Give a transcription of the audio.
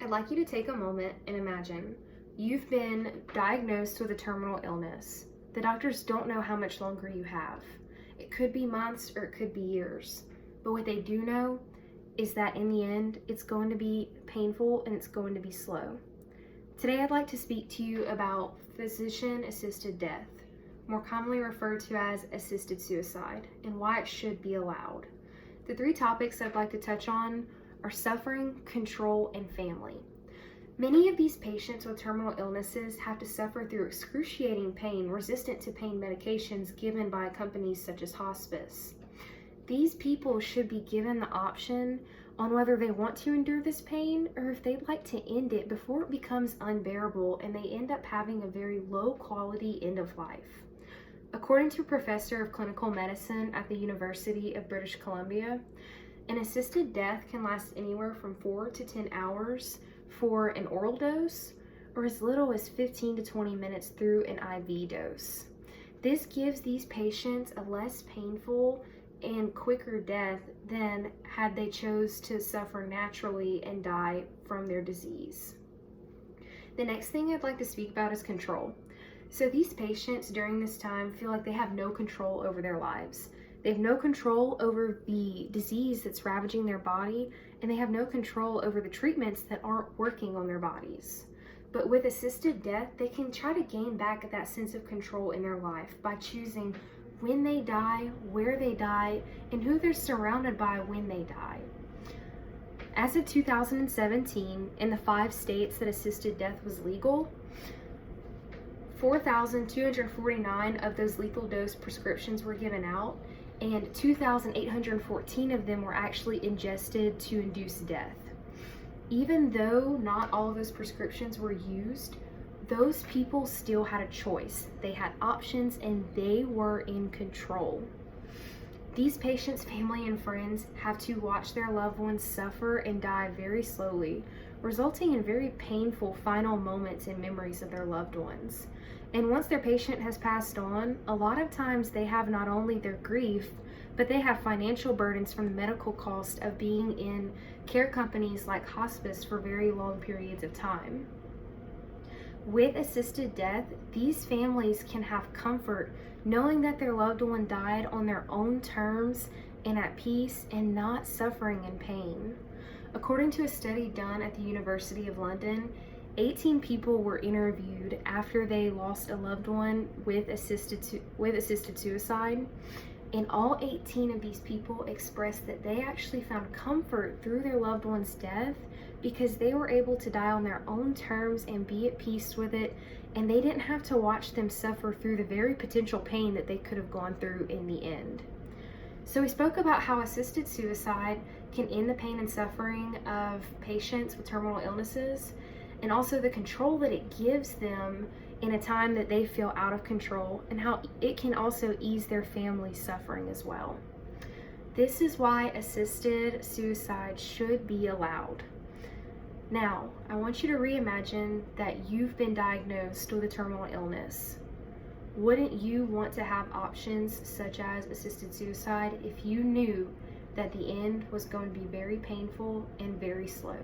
I'd like you to take a moment and imagine you've been diagnosed with a terminal illness. The doctors don't know how much longer you have. It could be months or it could be years. But what they do know is that in the end, it's going to be painful and it's going to be slow. Today, I'd like to speak to you about physician-assisted death, more commonly referred to as assisted suicide, and why it should be allowed. The three topics I'd like to touch on are suffering, control, and family. Many of these patients with terminal illnesses have to suffer through excruciating pain resistant to pain medications given by companies such as hospice. These people should be given the option on whether they want to endure this pain or if they'd like to end it before it becomes unbearable and they end up having a very low quality end of life. According to a professor of clinical medicine at the University of British Columbia, an assisted death can last anywhere from 4 to 10 hours for an oral dose or as little as 15 to 20 minutes through an IV dose. This gives these patients a less painful and quicker death than had they chose to suffer naturally and die from their disease. The next thing I'd like to speak about is control. So these patients during this time feel like they have no control over their lives. They have no control over the disease that's ravaging their body, and they have no control over the treatments that aren't working on their bodies. But with assisted death, they can try to gain back that sense of control in their life by choosing when they die, where they die, and who they're surrounded by when they die. As of 2017, in the 5 states that assisted death was legal, 4,249 of those lethal dose prescriptions were given out, and 2,814 of them were actually ingested to induce death. Even though not all of those prescriptions were used, those people still had a choice. They had options and they were in control. These patients' family and friends have to watch their loved ones suffer and die very slowly, resulting in very painful final moments and memories of their loved ones. And once their patient has passed on, a lot of times they have not only their grief, but they have financial burdens from the medical cost of being in care companies like hospice for very long periods of time. With assisted death, these families can have comfort knowing that their loved one died on their own terms and at peace and not suffering in pain. According to a study done at the University of London, 18 people were interviewed after they lost a loved one with assisted suicide, and all 18 of these people expressed that they actually found comfort through their loved one's death because they were able to die on their own terms and be at peace with it, and they didn't have to watch them suffer through the very potential pain that they could have gone through in the end. So we spoke about how assisted suicide can end the pain and suffering of patients with terminal illnesses, and also the control that it gives them in a time that they feel out of control, and how it can also ease their family's suffering as well. This is why assisted suicide should be allowed. Now, I want you to reimagine that you've been diagnosed with a terminal illness. Wouldn't you want to have options such as assisted suicide if you knew that the end was going to be very painful and very slow?